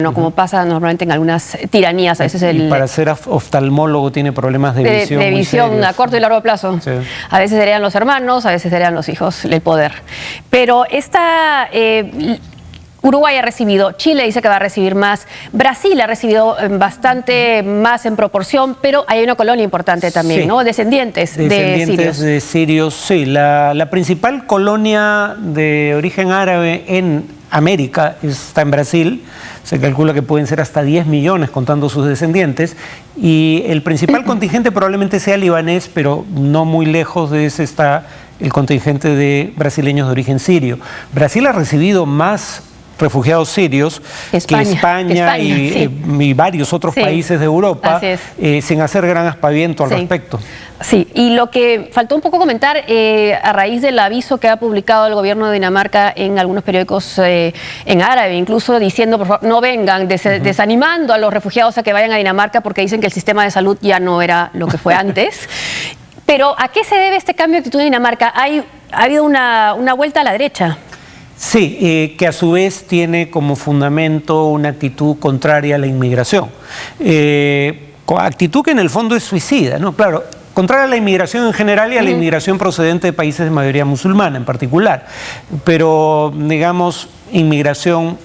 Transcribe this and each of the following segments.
¿no? Como pasa normalmente en algunas tiranías. A veces y para ser oftalmólogo tiene problemas de visión. De visión a corto y largo plazo. Sí. A veces serían los hermanos, a veces serían los hijos, el poder. Pero Uruguay ha recibido, Chile dice que va a recibir más, Brasil ha recibido bastante más en proporción, pero hay una colonia importante también, sí, ¿no? Descendientes de sirios, sí. La principal colonia de origen árabe en América está en Brasil. Se calcula que pueden ser hasta 10 millones contando sus descendientes, y el principal contingente probablemente sea libanés, pero no muy lejos de ese está el contingente de brasileños de origen sirio. Brasil ha recibido más refugiados sirios que España y varios otros países de Europa, sin hacer gran aspaviento al respecto. Sí, y lo que faltó un poco comentar a raíz del aviso que ha publicado el gobierno de Dinamarca en algunos periódicos en árabe, incluso diciendo, por favor, no vengan, desanimando a los refugiados a que vayan a Dinamarca porque dicen que el sistema de salud ya no era lo que fue antes. Pero ¿a qué se debe este cambio de actitud de Dinamarca? Ha habido una vuelta a la derecha. Sí, que a su vez tiene como fundamento una actitud contraria a la inmigración. Actitud que en el fondo es suicida, ¿no? Claro, contraria a la inmigración en general y a la inmigración procedente de países de mayoría musulmana en particular. Pero, digamos, inmigración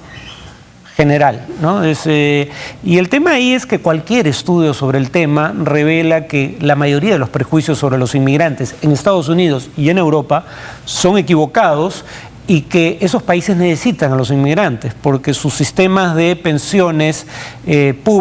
general, ¿no? Y el tema ahí es que cualquier estudio sobre el tema revela que la mayoría de los prejuicios sobre los inmigrantes en Estados Unidos y en Europa son equivocados, y que esos países necesitan a los inmigrantes porque sus sistemas de pensiones,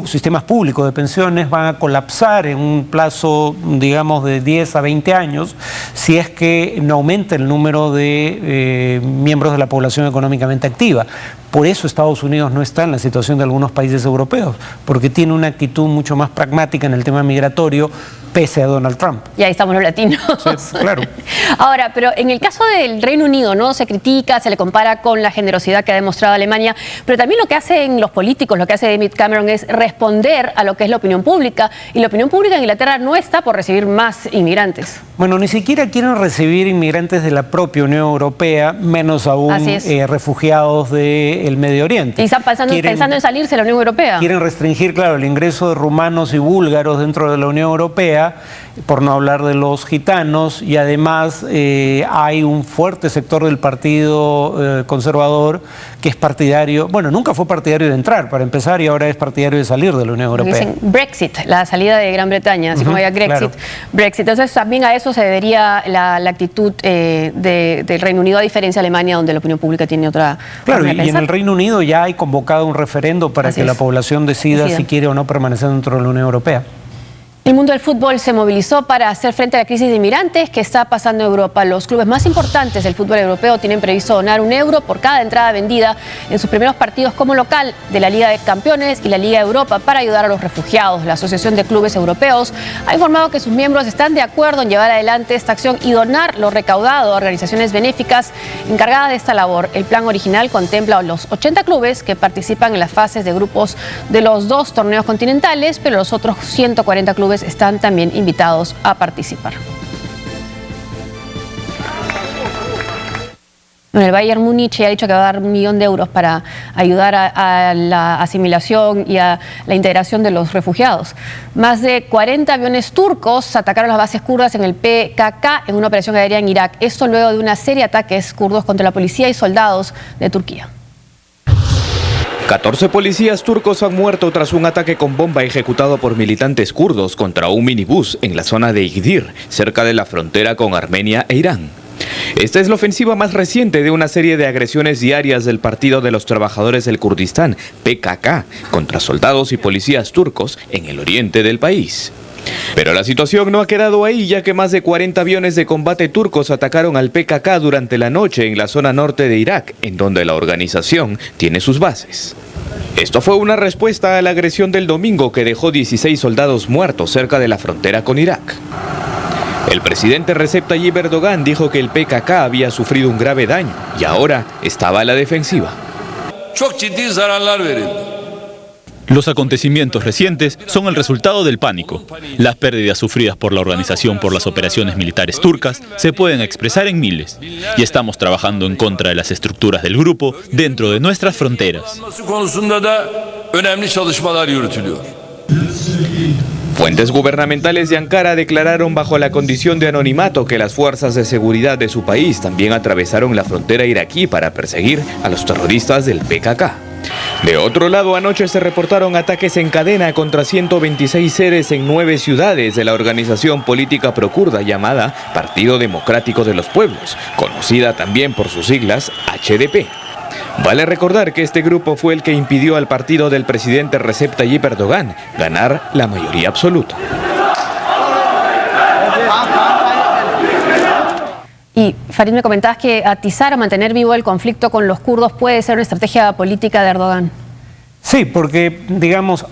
sistemas públicos de pensiones van a colapsar en un plazo, digamos, de 10 a 20 años si es que no aumenta el número de miembros de la población económicamente activa. Por eso Estados Unidos no está en la situación de algunos países europeos, porque tiene una actitud mucho más pragmática en el tema migratorio, pese a Donald Trump. Y ahí estamos los latinos. Sí, claro. Ahora, pero en el caso del Reino Unido, ¿no? Se critica, se le compara con la generosidad que ha demostrado Alemania, pero también lo que hacen los políticos, lo que hace David Cameron es responder a lo que es la opinión pública, y la opinión pública en Inglaterra no está por recibir más inmigrantes. Bueno, ni siquiera quieren recibir inmigrantes de la propia Unión Europea, menos aún refugiados del Medio Oriente. Y están pensando en salirse de la Unión Europea. Quieren restringir, claro, el ingreso de rumanos y búlgaros dentro de la Unión Europea, por no hablar de los gitanos, y además hay un fuerte sector del Partido Conservador que es partidario, bueno, nunca fue partidario de entrar, para empezar, y ahora es partidario de salir de la Unión Europea. Dicen Brexit, la salida de Gran Bretaña, así como había Brexit. Entonces también a eso se debería la actitud del Reino Unido, a diferencia de Alemania, donde la opinión pública tiene otra Claro, y en el Reino Unido ya hay convocado un referendo para que la población decida si quiere o no permanecer dentro de la Unión Europea. El mundo del fútbol se movilizó para hacer frente a la crisis de inmigrantes que está pasando en Europa. Los clubes más importantes del fútbol europeo tienen previsto donar €1 por cada entrada vendida en sus primeros partidos como local de la Liga de Campeones y la Liga de Europa para ayudar a los refugiados. La Asociación de Clubes Europeos ha informado que sus miembros están de acuerdo en llevar adelante esta acción y donar lo recaudado a organizaciones benéficas encargadas de esta labor. El plan original contempla a los 80 clubes que participan en las fases de grupos de los 2 torneos continentales, pero los otros 140 clubes están también invitados a participar. Bueno, el Bayern Múnich ha dicho que va a dar €1 millón para ayudar a la asimilación y a la integración de los refugiados. Más de 40 aviones turcos atacaron las bases kurdas en el PKK en una operación aérea en Irak. Esto luego de una serie de ataques kurdos contra la policía y soldados de Turquía. 14 policías turcos han muerto tras un ataque con bomba ejecutado por militantes kurdos contra un minibús en la zona de Igdir, cerca de la frontera con Armenia e Irán. Esta es la ofensiva más reciente de una serie de agresiones diarias del Partido de los Trabajadores del Kurdistán, PKK, contra soldados y policías turcos en el oriente del país. Pero la situación no ha quedado ahí, ya que más de 40 aviones de combate turcos atacaron al PKK durante la noche en la zona norte de Irak, en donde la organización tiene sus bases. Esto fue una respuesta a la agresión del domingo que dejó 16 soldados muertos cerca de la frontera con Irak. El presidente Recep Tayyip Erdogan dijo que el PKK había sufrido un grave daño y ahora estaba a la defensiva. Los acontecimientos recientes son el resultado del pánico. Las pérdidas sufridas por la Organización por las Operaciones Militares Turcas se pueden expresar en miles, y estamos trabajando en contra de las estructuras del grupo dentro de nuestras fronteras. Fuentes gubernamentales de Ankara declararon bajo la condición de anonimato que las fuerzas de seguridad de su país también atravesaron la frontera iraquí para perseguir a los terroristas del PKK. De otro lado, anoche se reportaron ataques en cadena contra 126 sedes en 9 ciudades de la organización política procurda llamada Partido Democrático de los Pueblos, conocida también por sus siglas HDP. Vale recordar que este grupo fue el que impidió al partido del presidente Recep Tayyip Erdogan ganar la mayoría absoluta. Y Farid, me comentabas que atizar o mantener vivo el conflicto con los kurdos puede ser una estrategia política de Erdogan. Sí, porque, digamos,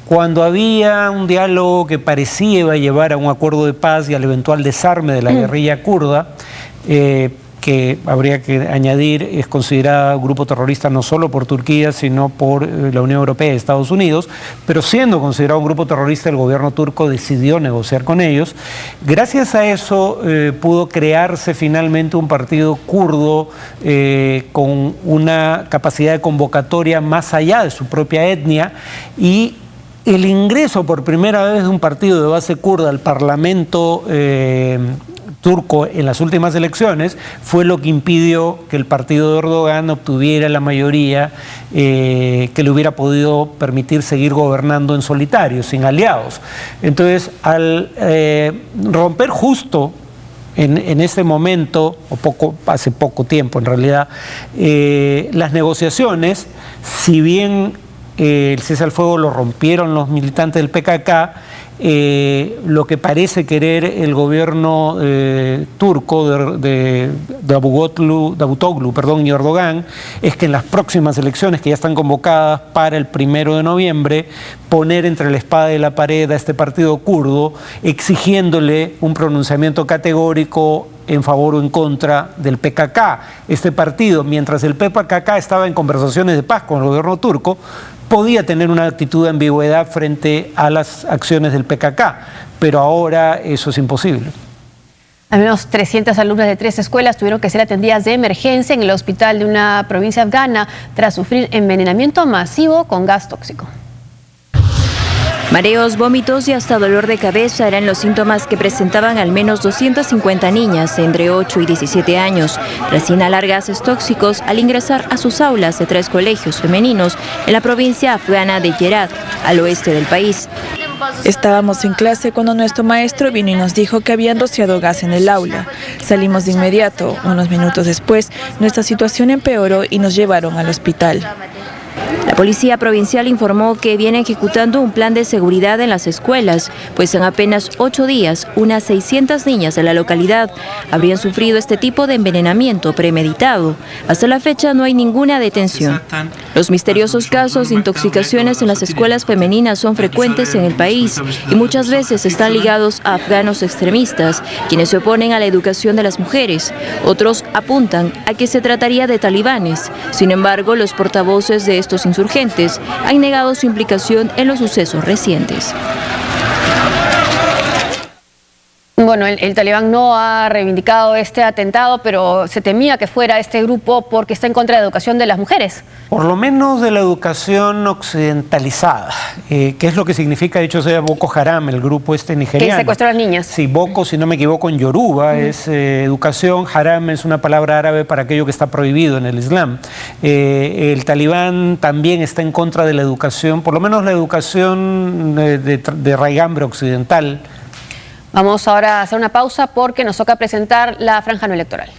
cuando había un diálogo que parecía iba a llevar a un acuerdo de paz y al eventual desarme de la guerrilla kurda, que habría que añadir, es considerada un grupo terrorista no solo por Turquía, sino por la Unión Europea y Estados Unidos, pero siendo considerado un grupo terrorista, el gobierno turco decidió negociar con ellos. Gracias a eso pudo crearse finalmente un partido kurdo con una capacidad de convocatoria más allá de su propia etnia, y el ingreso por primera vez de un partido de base kurda al Parlamento turco en las últimas elecciones fue lo que impidió que el partido de Erdogan obtuviera la mayoría que le hubiera podido permitir seguir gobernando en solitario, sin aliados. Entonces, al romper justo en ese momento, hace poco tiempo en realidad, las negociaciones, si bien el cese al fuego lo rompieron los militantes del PKK, lo que parece querer el gobierno turco de Davutoglu y Erdogan es que en las próximas elecciones, que ya están convocadas para el 1 de noviembre, poner entre la espada y la pared a este partido kurdo, exigiéndole un pronunciamiento categórico en favor o en contra del PKK. Este partido, mientras el PKK estaba en conversaciones de paz con el gobierno turco, podía tener una actitud de ambigüedad frente a las acciones del PKK, pero ahora eso es imposible. Al menos 300 alumnas de 3 escuelas tuvieron que ser atendidas de emergencia en el hospital de una provincia afgana tras sufrir envenenamiento masivo con gas tóxico. Mareos, vómitos y hasta dolor de cabeza eran los síntomas que presentaban al menos 250 niñas entre 8 y 17 años tras inhalar gases tóxicos al ingresar a sus aulas de 3 colegios femeninos en la provincia afgana de Herat, al oeste del país. Estábamos en clase cuando nuestro maestro vino y nos dijo que habían rociado gas en el aula. Salimos de inmediato. Unos minutos después, nuestra situación empeoró y nos llevaron al hospital. La policía provincial informó que viene ejecutando un plan de seguridad en las escuelas, pues en apenas 8 días, unas 600 niñas de la localidad habrían sufrido este tipo de envenenamiento premeditado. Hasta la fecha no hay ninguna detención. Los misteriosos casos de intoxicaciones en las escuelas femeninas son frecuentes en el país y muchas veces están ligados a afganos extremistas, quienes se oponen a la educación de las mujeres. Otros apuntan a que se trataría de talibanes. Sin embargo, los portavoces de estos insurgentes han negado su implicación en los sucesos recientes. Bueno, el talibán no ha reivindicado este atentado, pero se temía que fuera este grupo porque está en contra de la educación de las mujeres. Por lo menos de la educación occidentalizada, que es lo que significa, dicho sea, Boko Haram, el grupo nigeriano. Que secuestró a las niñas. Sí, Boko, si no me equivoco, en Yoruba es educación, Haram es una palabra árabe para aquello que está prohibido en el Islam. El talibán también está en contra de la educación, por lo menos la educación de raigambre occidental. Vamos ahora a hacer una pausa porque nos toca presentar la franja no electoral.